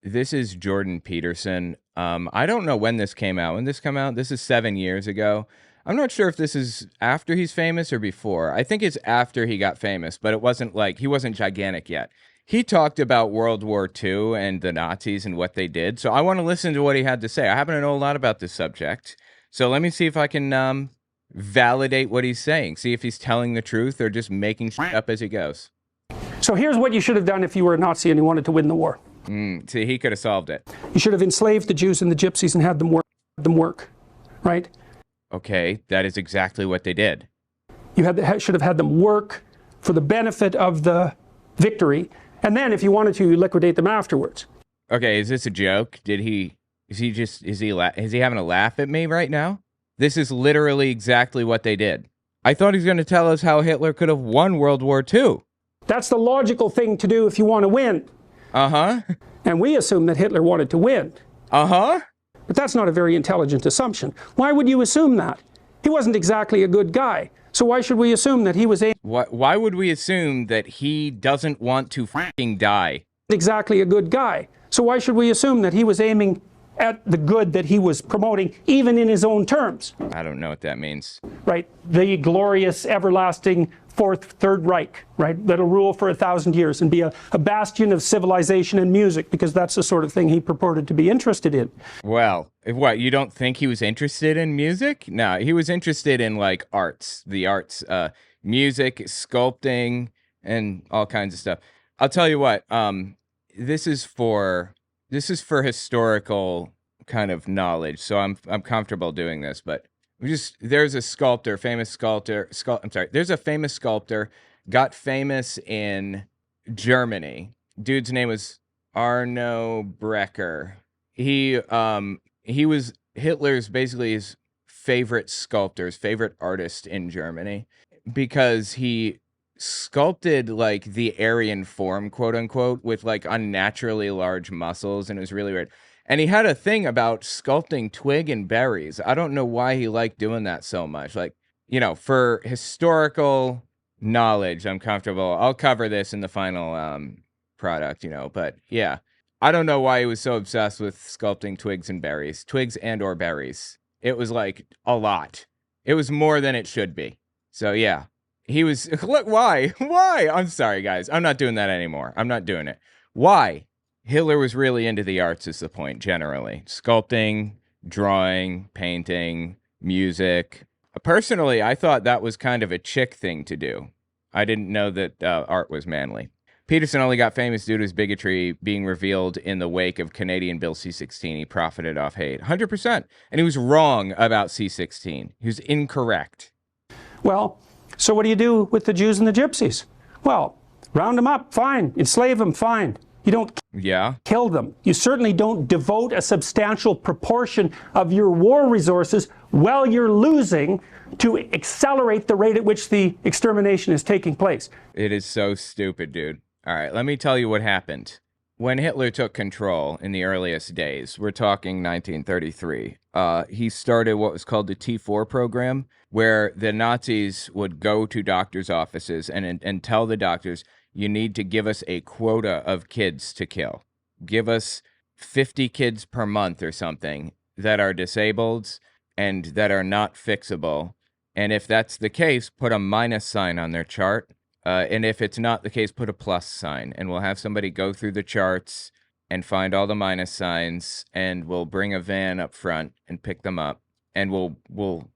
This is Jordan Peterson. I don't know when this came out. When this come out, this is 7 years ago. I'm not sure if this is after he's famous or before. I think it's after he got famous, but it wasn't like he wasn't gigantic yet. He talked about World War II and the Nazis and what they did. So I want to listen to what he had to say. I happen to know a lot about this subject. So let me see if I can validate what he's saying. See if he's telling the truth or just making shit up as he goes. So here's what you should have done if you were a Nazi and you wanted to win the war. See, he could have solved it. You should have enslaved the Jews and the Gypsies and had them work, right? Okay, that is exactly what they did. You should have had them work for the benefit of the victory, and then if you wanted to, you liquidate them afterwards. Okay, is this a joke? Is he having a laugh at me right now? This is literally exactly what they did. I thought he was going to tell us how Hitler could have won World War II. That's the logical thing to do if you want to win. Uh-huh. And we assume that Hitler wanted to win. Uh-huh. But that's not a very intelligent assumption. Why would you assume that? He wasn't exactly a good guy. So why should we assume that he was Why would we assume that he doesn't want to fucking die? Exactly a good guy. So why should we assume that he was aiming at the good that he was promoting, even in his own terms? I don't know what that means. Right? The glorious, everlasting Third Reich, right? That'll rule for 1,000 years and be a bastion of civilization and music, because that's the sort of thing he purported to be interested in. Well, what, you don't think he was interested in music? No, he was interested in, like, the arts, music, sculpting, and all kinds of stuff. I'll tell you what, this is for historical kind of knowledge, so I'm comfortable doing this, but there's a sculptor, there's a famous sculptor, got famous in Germany. Dude's name was Arno Brecker. He was Hitler's, basically his favorite sculptor, his favorite artist in Germany, because he sculpted like the Aryan form, quote unquote, with like unnaturally large muscles, and it was really weird. And he had a thing about sculpting twig and berries. I don't know why he liked doing that so much. Like, you know, for historical knowledge, I'm comfortable. I'll cover this in the final product, you know. But yeah, I don't know why he was so obsessed with sculpting twigs and or berries. It was like a lot. It was more than it should be. So yeah, he was, look, why? I'm sorry, guys. I'm not doing that anymore. I'm not doing it. Why? Hitler was really into the arts is the point, generally. Sculpting, drawing, painting, music. Personally, I thought that was kind of a chick thing to do. I didn't know that art was manly. Peterson only got famous due to his bigotry being revealed in the wake of Canadian Bill C-16. He profited off hate. 100%. And he was wrong about C-16. He was incorrect. Well, so what do you do with the Jews and the Gypsies? Well, round them up, fine. Enslave them, fine. You don't kill them. You certainly don't devote a substantial proportion of your war resources while you're losing to accelerate the rate at which the extermination is taking place. It is so stupid, dude. All right, let me tell you what happened. When Hitler took control in the earliest days, we're talking 1933, he started what was called the T4 program, where the Nazis would go to doctors' offices and tell the doctors, you need to give us a quota of kids to kill. Give us 50 kids per month or something that are disabled and that are not fixable. And if that's the case, put a minus sign on their chart. And if it's not the case, put a plus sign. And we'll have somebody go through the charts and find all the minus signs. And we'll bring a van up front and pick them up. And we'll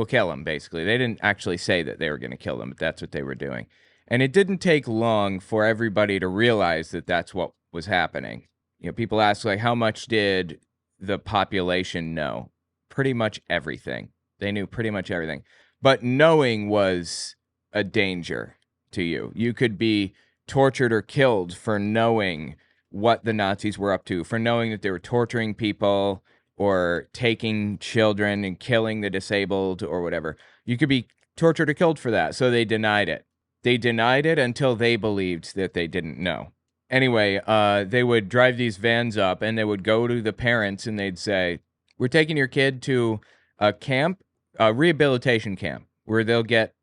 kill them, basically. They didn't actually say that they were going to kill them, but that's what they were doing. And it didn't take long for everybody to realize that that's what was happening. You know, people ask, like, how much did the population know? Pretty much everything. They knew pretty much everything. But knowing was a danger to you. You could be tortured or killed for knowing what the Nazis were up to, for knowing that they were torturing people or taking children and killing the disabled or whatever. You could be tortured or killed for that. So they denied it. They denied it until they believed that they didn't know. Anyway, they would drive these vans up and they would go to the parents and they'd say, we're taking your kid to a camp, a rehabilitation camp, where they'll get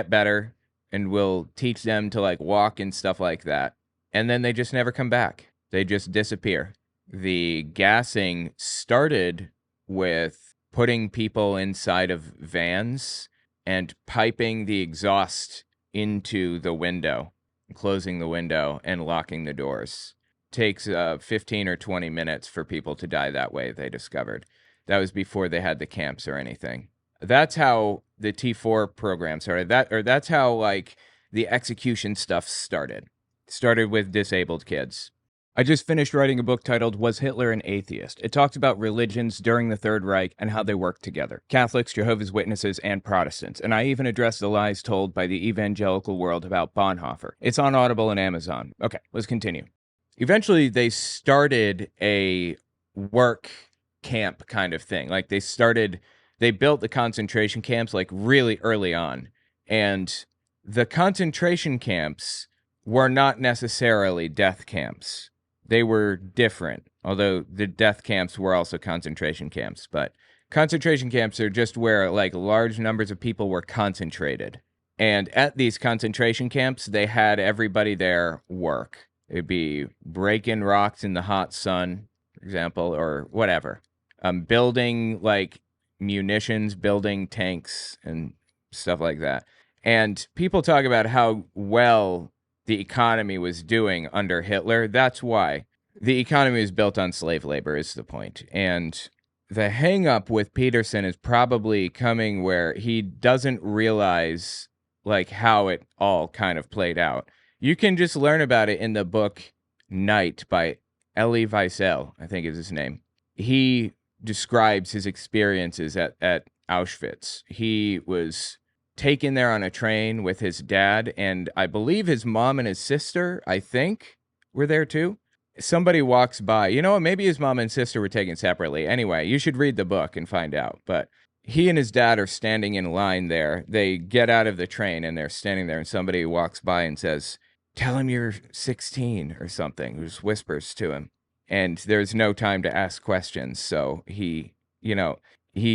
better and we'll teach them to like walk and stuff like that. And then they just never come back. They just disappear. The gassing started with putting people inside of vans and piping the exhaust into the window, closing the window and locking the doors. Takes 15 or 20 minutes for people to die that way, they discovered. That was before they had the camps or anything. That's how the T4 program started. That's how like the execution stuff started. Started with disabled kids. I just finished writing a book titled Was Hitler an Atheist? It talks about religions during the Third Reich and how they worked together. Catholics, Jehovah's Witnesses, and Protestants. And I even address the lies told by the evangelical world about Bonhoeffer. It's on Audible and Amazon. Okay, let's continue. Eventually, they started a work camp kind of thing. Like they built the concentration camps like really early on. And the concentration camps were not necessarily death camps. They were different, although the death camps were also concentration camps. But concentration camps are just where like large numbers of people were concentrated. And at these concentration camps, they had everybody there work. It'd be breaking rocks in the hot sun, for example, or whatever. Building like munitions, building tanks and stuff like that. And people talk about how well the economy was doing under Hitler. That's why. The economy was built on slave labor is the point. And the hang up with Peterson is probably coming where he doesn't realize like how it all kind of played out. You can just learn about it in the book Night by Elie Wiesel, I think is his name. He describes his experiences at Auschwitz. He was taken there on a train with his dad, and I believe his mom and his sister, I think, were there too. Somebody walks by. You know what? Maybe his mom and sister were taken separately. Anyway, you should read the book and find out. But he and his dad are standing in line there. They get out of the train, and they're standing there, and somebody walks by and says, "Tell him you're 16 or something," just whispers to him. And there's no time to ask questions. So he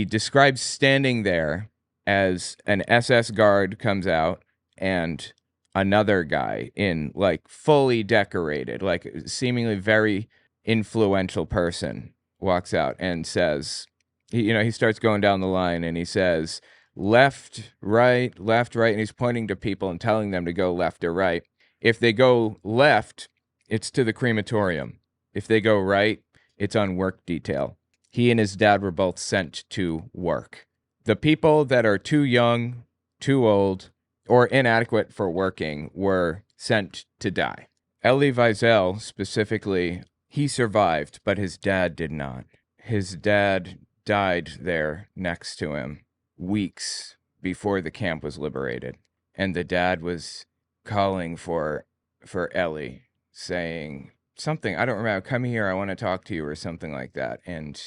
describes standing there as an SS guard comes out and another guy in like fully decorated, like seemingly very influential person walks out and says, he starts going down the line and he says, left, right, and he's pointing to people and telling them to go left or right. If they go left, it's to the crematorium. If they go right, it's on work detail. He and his dad were both sent to work. The people that are too young, too old, or inadequate for working were sent to die. Elie Wiesel, specifically, he survived, but his dad did not. His dad died there next to him weeks before the camp was liberated. And the dad was calling for Elie, saying something, I don't remember, come here, I want to talk to you, or something like that. And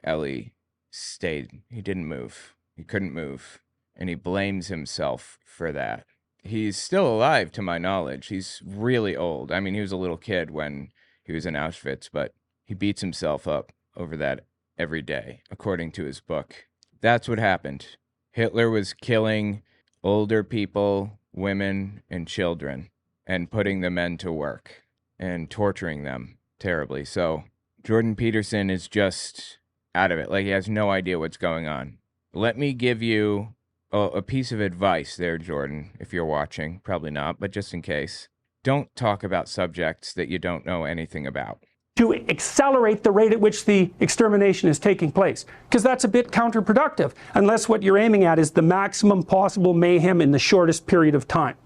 Elie stayed. He didn't move. He couldn't move. And he blames himself for that. He's still alive, to my knowledge. He's really old. I mean, he was a little kid when he was in Auschwitz, but he beats himself up over that every day, according to his book. That's what happened. Hitler was killing older people, women, and children, and putting the men to work and torturing them terribly. So Jordan Peterson is just out of it. Like, he has no idea what's going on. Let me give you a piece of advice there, Jordan, if you're watching. Probably not, but just in case. Don't talk about subjects that you don't know anything about. To accelerate the rate at which the extermination is taking place, because that's a bit counterproductive, unless what you're aiming at is the maximum possible mayhem in the shortest period of time.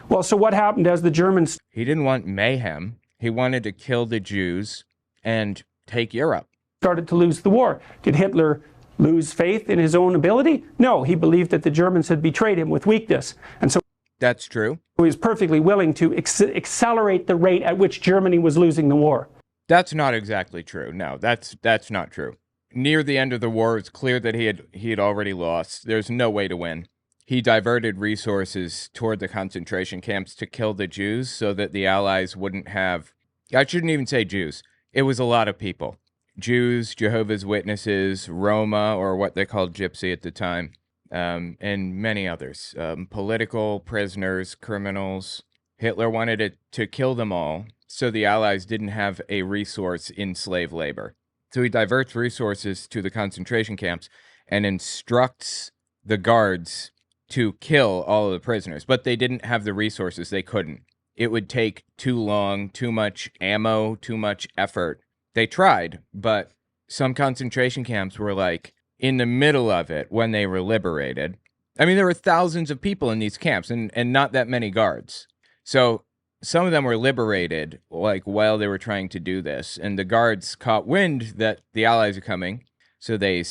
Well, so what happened as the Germans... He didn't want mayhem. He wanted to kill the Jews and take Europe. ...started to lose the war. Did Hitler lose faith in his own ability? No, he believed that the Germans had betrayed him with weakness. And so... That's true. He was perfectly willing to accelerate the rate at which Germany was losing the war. That's not exactly true. No, that's not true. Near the end of the war, it's clear that he had already lost. There's no way to win. He diverted resources toward the concentration camps to kill the Jews so that the Allies wouldn't have... I shouldn't even say Jews. It was a lot of people. Jews, Jehovah's Witnesses, Roma, or what they called Gypsy at the time, and many others. Political prisoners, criminals. Hitler wanted to kill them all so the Allies didn't have a resource in slave labor. So he diverts resources to the concentration camps and instructs the guards to kill all of the prisoners. But they didn't have the resources. They couldn't. It would take too long, too much ammo, too much effort. They tried, but some concentration camps were like in the middle of it when they were liberated. I mean, there were thousands of people in these camps and not that many guards. So some of them were liberated like while they were trying to do this, and the guards caught wind that the Allies are coming, so they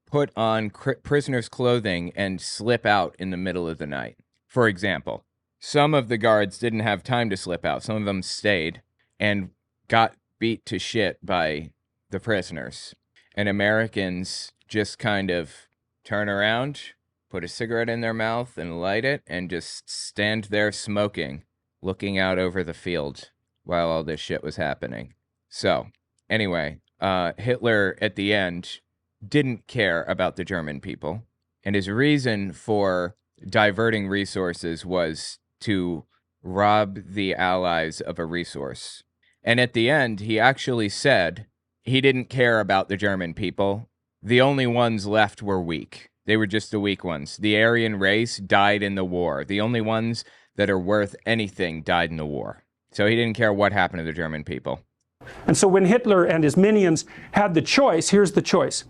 put on prisoners' clothing and slip out in the middle of the night. For example, some of the guards didn't have time to slip out. Some of them stayed and got beat to shit by the prisoners. And Americans just kind of turn around, put a cigarette in their mouth and light it, and just stand there smoking, looking out over the field while all this shit was happening. So, anyway, Hitler at the end didn't care about the German people, and his reason for diverting resources was to rob the Allies of a resource. And at the end, he actually said he didn't care about the German people. The only ones left were weak. They were just the weak ones. The Aryan race died in the war. The only ones that are worth anything died in the war. So he didn't care what happened to the German people. And so when Hitler and his minions had the choice, here's the choice.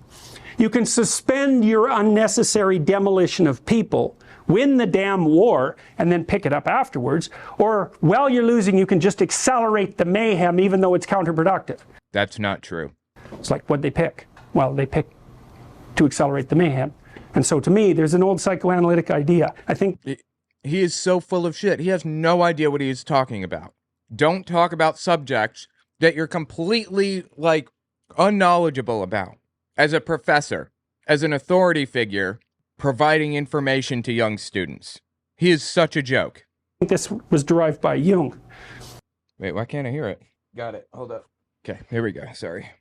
You can suspend your unnecessary demolition of people, win the damn war, and then pick it up afterwards. Or while you're losing, you can just accelerate the mayhem even though it's counterproductive. That's not true. It's like, what'd they pick? Well, they picked to accelerate the mayhem. And so to me, there's an old psychoanalytic idea. I think he is so full of shit. He has no idea what he is talking about. Don't talk about subjects that you're completely, like, unknowledgeable about. As a professor, as an authority figure, providing information to young students. He is such a joke. This was derived by Jung. Wait, why can't I hear it? Got it. Hold up. Okay, here we go. Sorry.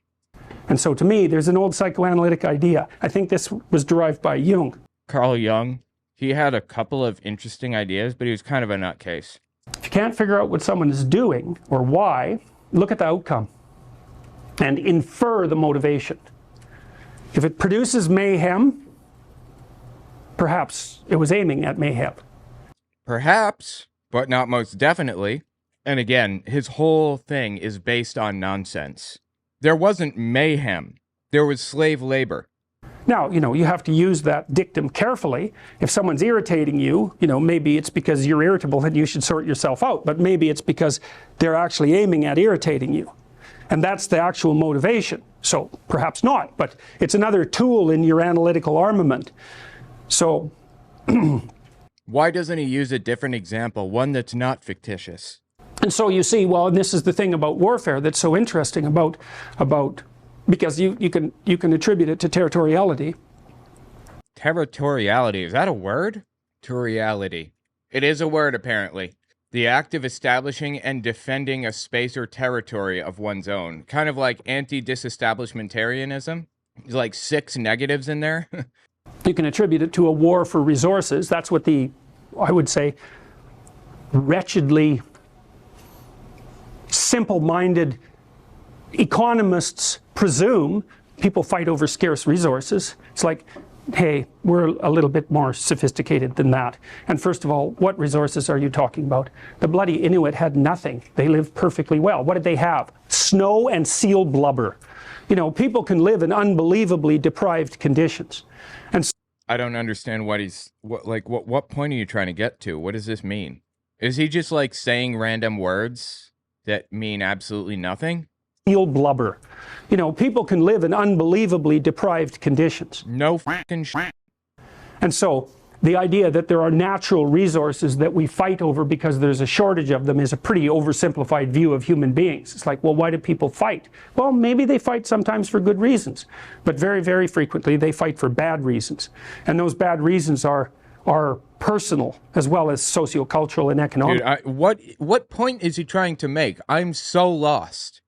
And so to me, there's an old psychoanalytic idea. I think this was derived by Jung. Carl Jung. He had a couple of interesting ideas, but he was kind of a nutcase. If you can't figure out what someone is doing or why, look at the outcome and infer the motivation. If it produces mayhem, perhaps it was aiming at mayhem. Perhaps, but not most definitely. And again, his whole thing is based on nonsense. There wasn't mayhem. There was slave labor. Now, you have to use that dictum carefully. If someone's irritating you, maybe it's because you're irritable and you should sort yourself out. But maybe it's because they're actually aiming at irritating you. And that's the actual motivation. So perhaps not, but it's another tool in your analytical armament. So why doesn't he use a different example, one that's not fictitious? And so you see, well, and this is the thing about warfare that's so interesting about because you can attribute it to territoriality. Territoriality, is that a word? Territoriality. It is a word, apparently. The act of establishing and defending a space or territory of one's own. Kind of like anti-disestablishmentarianism. There's like 6 negatives in there. You can attribute it to a war for resources. That's what I would say, wretchedly simple-minded economists presume. People fight over scarce resources. It's like, hey, we're a little bit more sophisticated than that. And first of all, what resources are you talking about? The bloody Inuit had nothing. They lived perfectly well. What did they have? Snow and seal blubber. People can live in unbelievably deprived conditions. And I don't understand what point are you trying to get to? What does this mean? Is he just like saying random words that mean absolutely nothing? Seal blubber. People can live in unbelievably deprived conditions. No fucking shit. And so the idea that there are natural resources that we fight over because there's a shortage of them is a pretty oversimplified view of human beings. It's like, well, why do people fight? Well, maybe they fight sometimes for good reasons, but very, very frequently they fight for bad reasons. And those bad reasons are personal as well as sociocultural and economic. Dude, what point is he trying to make? I'm so lost.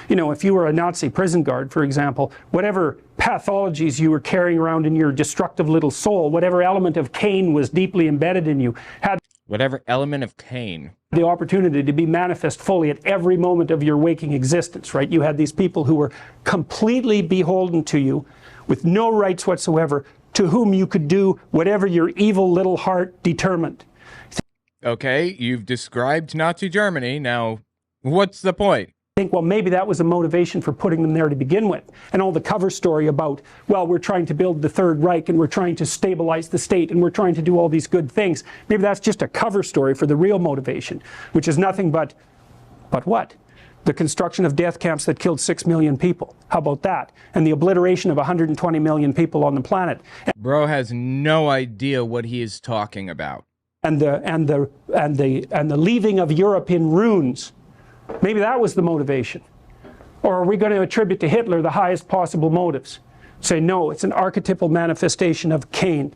If you were a Nazi prison guard, for example, whatever pathologies you were carrying around in your destructive little soul, whatever element of Cain was deeply embedded in you, had... Whatever element of Cain. The opportunity to be manifest fully at every moment of your waking existence, right? You had these people who were completely beholden to you with no rights whatsoever, to whom you could do whatever your evil little heart determined. Okay, you've described Nazi Germany. Now, what's the point? Think, well, maybe that was a motivation for putting them there to begin with. And all the cover story about, well, we're trying to build the Third Reich and we're trying to stabilize the state and we're trying to do all these good things. Maybe that's just a cover story for the real motivation, which is nothing but what? The construction of death camps that killed 6 million people. How about that? And the obliteration of 120 million people on the planet. Bro has no idea what he is talking about. And the leaving of Europe in ruins. Maybe that was the motivation. Or are we going to attribute to Hitler the highest possible motives? Say, no, it's an archetypal manifestation of Cain.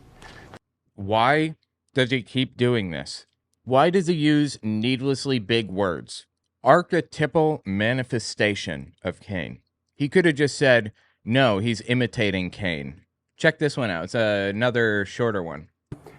Why does he keep doing this? Why does he use needlessly big words? Archetypal manifestation of Cain. He could have just said, no, he's imitating Cain. Check this one out. It's another shorter one.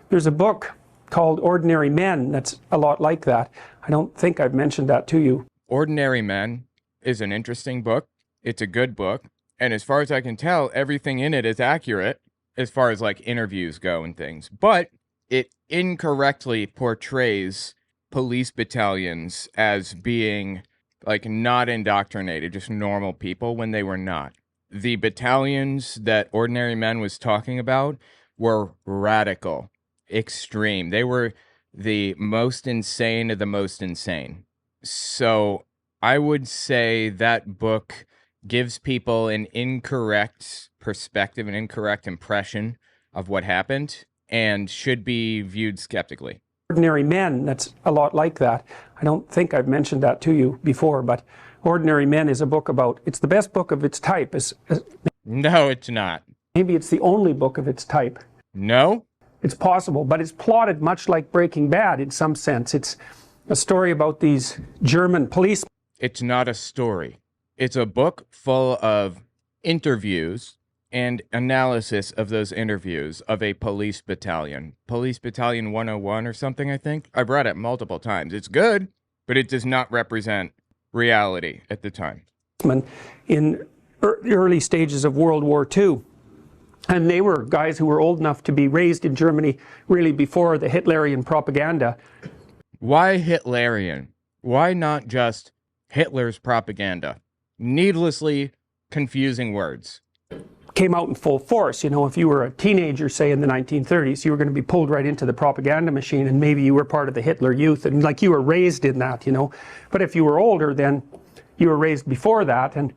There's a book called Ordinary Men that's a lot like that. I don't think I've mentioned that to you. Ordinary Men is an interesting book. It's a good book. And as far as I can tell, everything in it is accurate as far as like interviews go and things. But it incorrectly portrays police battalions as being like not indoctrinated, just normal people when they were not. The battalions that Ordinary Men was talking about were radical, extreme. They were the most insane of the most insane. So I would say that book gives people an incorrect perspective, an incorrect impression of what happened, and should be viewed skeptically. Ordinary Men, that's a lot like that. I don't think I've mentioned that to you before, but Ordinary Men is a book about, it's the best book of its type. No, it's not. Maybe it's the only book of its type. No? It's possible, but it's plotted much like Breaking Bad in some sense. It's a story about these German police. It's not a story. It's a book full of interviews and analysis of those interviews of a police battalion. Police Battalion 101 or something, I think. I've read it multiple times. It's good, but it does not represent reality at the time. In early stages of World War II. And they were guys who were old enough to be raised in Germany really before the Hitlerian propaganda. Why Hitlerian? Why not just Hitler's propaganda? Needlessly confusing words. Came out in full force. You know, if you were a teenager, say in the 1930s, you were going to be pulled right into the propaganda machine, and maybe you were part of the Hitler Youth, and like you were raised in that, you know. But if you were older, then you were raised before that, and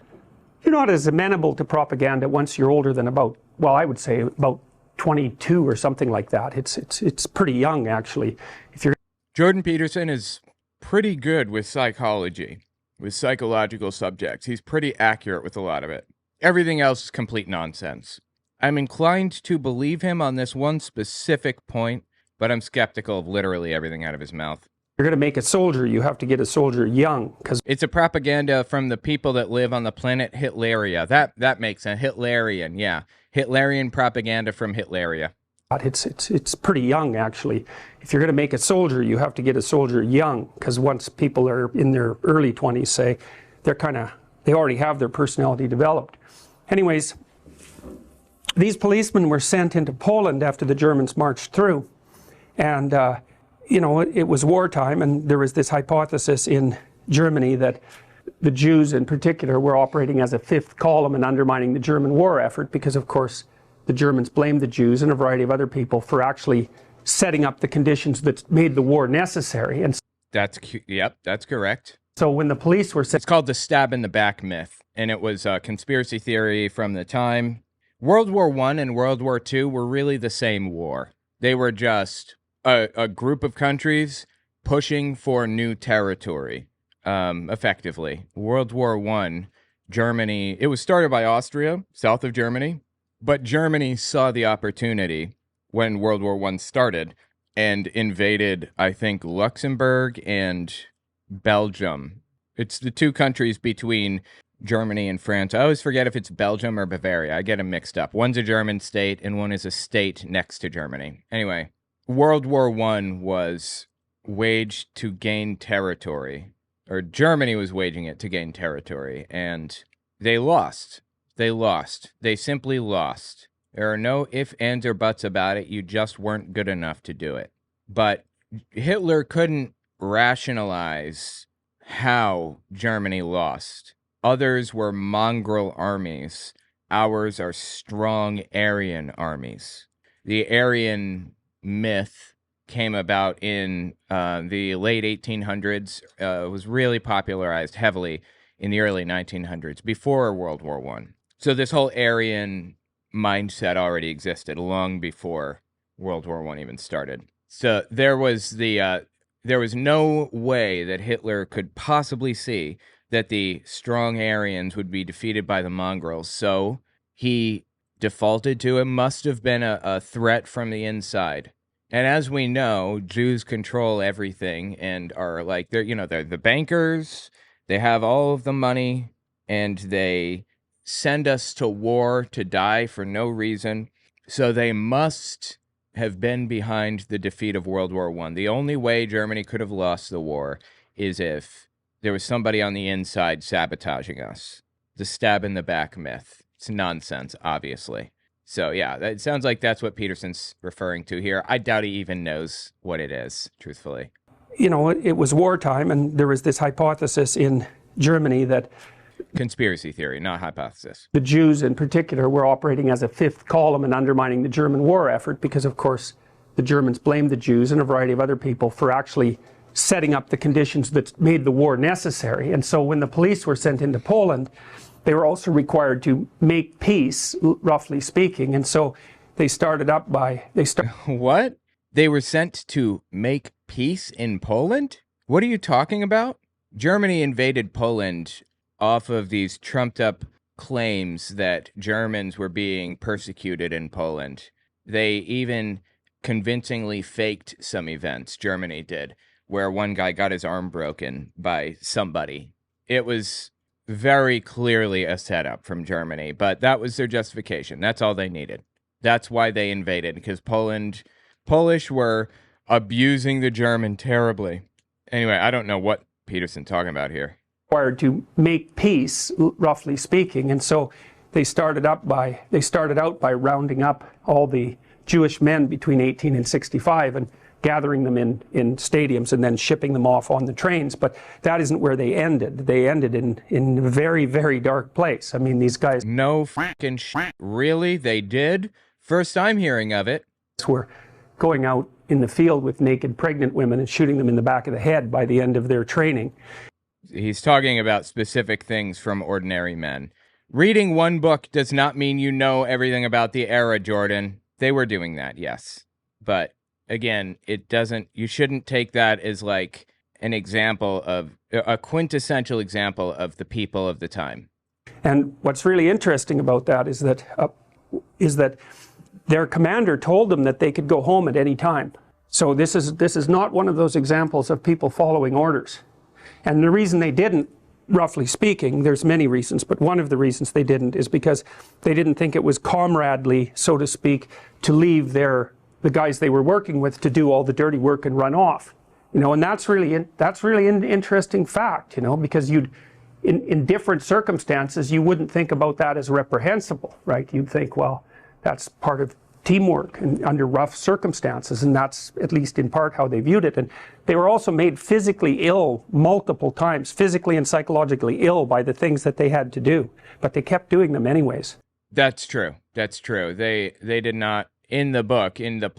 you're not as amenable to propaganda once you're older than about, well, I would say about 22 or something like that. It's pretty young, actually. If you're Jordan Peterson is pretty good with psychology, with psychological subjects. He's pretty accurate with a lot of it. Everything else is complete nonsense. I'm inclined to believe him on this one specific point, but I'm skeptical of literally everything out of his mouth. You're going to make a soldier, you have to get a soldier young. It's a propaganda from the people that live on the planet Hitleria. That makes sense. Hitlerian, yeah. Hitlerian propaganda from Hitleria. It's pretty young, actually. If you're going to make a soldier, you have to get a soldier young, because once people are in their early 20s, say, they already have their personality developed. Anyways, these policemen were sent into Poland after the Germans marched through. And, you know, it was wartime, and there was this hypothesis in Germany that the Jews in particular were operating as a fifth column and undermining the German war effort because, of course, the Germans blamed the Jews and a variety of other people for actually setting up the conditions that made the war necessary. And Yep, that's correct. So when the police were... It's called the stab in the back myth, and it was a conspiracy theory from the time. World War I and World War II were really the same war. They were just a group of countries pushing for new territory, effectively. World War I, Germany, it was started by Austria, south of Germany, but Germany saw the opportunity when World War I started and invaded, I think, Luxembourg and Belgium. It's the two countries between Germany and France. I always forget if it's Belgium or Bavaria. I get them mixed up. One's a German state and one is a state next to Germany. Anyway, World War I was waged to gain territory, or Germany was waging it to gain territory, and they lost. They lost. They simply lost. There are no ifs, ands, or buts about it. You just weren't good enough to do it. But Hitler couldn't rationalize how Germany lost. Others were mongrel armies. Ours are strong Aryan armies. The Aryan myth came about in the late 1800s. Was really popularized heavily in the early 1900s, before World War I. So this whole Aryan mindset already existed long before World War I even started. So there was no way that Hitler could possibly see that the strong Aryans would be defeated by the mongrels. So he defaulted to it must have been a threat from the inside. And as we know, Jews control everything and are like, they're the bankers. They have all of the money, and they send us to war to die for no reason. So they must have been behind the defeat of World War I. The only way Germany could have lost the war is if there was somebody on the inside sabotaging us. The stab in the back myth. It's nonsense, obviously. So yeah, it sounds like that's what Peterson's referring to here. I doubt he even knows what it is, truthfully. It was wartime, and there was this hypothesis in Germany that conspiracy theory, not hypothesis. The Jews in particular were operating as a fifth column and undermining the German war effort because, of course, the Germans blamed the Jews and a variety of other people for actually setting up the conditions that made the war necessary. And so when the police were sent into Poland, they were also required to make peace, roughly speaking. And so they started up by... What? They were sent to make peace in Poland? What are you talking about? Germany invaded Poland off of these trumped up claims that Germans were being persecuted in Poland. They even convincingly faked some events, Germany did, where one guy got his arm broken by somebody. It was very clearly a setup from Germany, but that was their justification. That's all they needed. That's why they invaded, because Polish were abusing the German terribly. Anyway, I don't know what Peterson's talking about here. Required to make peace, roughly speaking, and so they started out by rounding up all the Jewish men between 18 and 65 and gathering them in stadiums and then shipping them off on the trains. But that isn't where they ended. They ended in a very, very dark place. I mean, these guys... No fucking shit. Really? They did? First time hearing of it. ...were going out in the field with naked pregnant women and shooting them in the back of the head by the end of their training. He's talking about specific things from ordinary men. Reading one book does not mean you know everything about the era, Jordan. They were doing that, yes. But again, you shouldn't take that as like an example of, a quintessential example of the people of the time. And what's really interesting about that is that their commander told them that they could go home at any time. So this is not one of those examples of people following orders. And the reason they didn't, roughly speaking, there's many reasons, but one of the reasons they didn't is because they didn't think it was comradely, so to speak, to leave the guys they were working with to do all the dirty work and run off. And that's really an interesting fact, because in different circumstances, you wouldn't think about that as reprehensible, right? You'd think, well, that's part of teamwork and under rough circumstances, and that's at least in part how they viewed it. And they were also made physically ill multiple times, physically and psychologically ill by the things that they had to do, but they kept doing them anyways. That's true. They did not, in the book, in the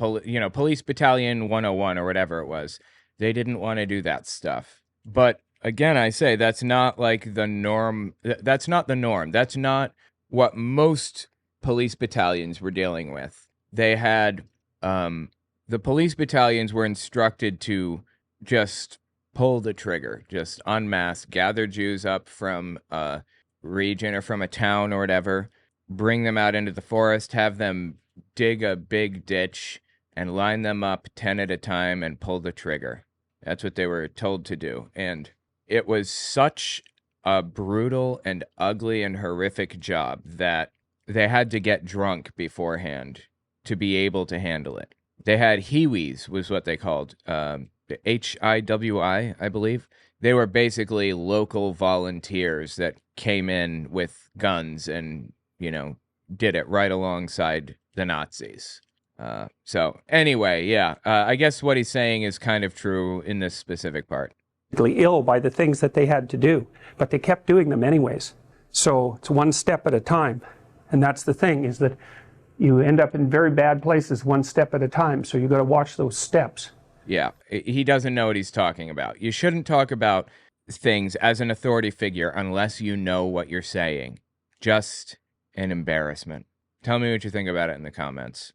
Police Battalion 101 or whatever it was, they didn't want to do that stuff. But again, I say that's not like the norm. That's not the norm. That's not what most police battalions were dealing with. They had, the police battalions were instructed to just pull the trigger, just en masse, gather Jews up from a region or from a town or whatever, bring them out into the forest, have them dig a big ditch and line them up 10 at a time and pull the trigger. That's what they were told to do. And it was such a brutal and ugly and horrific job that they had to get drunk beforehand to be able to handle it. They had Hiwis, was what they called. HIWI, I believe. They were basically local volunteers that came in with guns and, did it right alongside the Nazis. So anyway, yeah, I guess what he's saying is kind of true in this specific part. Ill by the things that they had to do, but they kept doing them anyways. So it's one step at a time. And that's the thing, is that you end up in very bad places one step at a time. So you got to watch those steps. Yeah, he doesn't know what he's talking about. You shouldn't talk about things as an authority figure unless you know what you're saying. Just an embarrassment. Tell me what you think about it in the comments.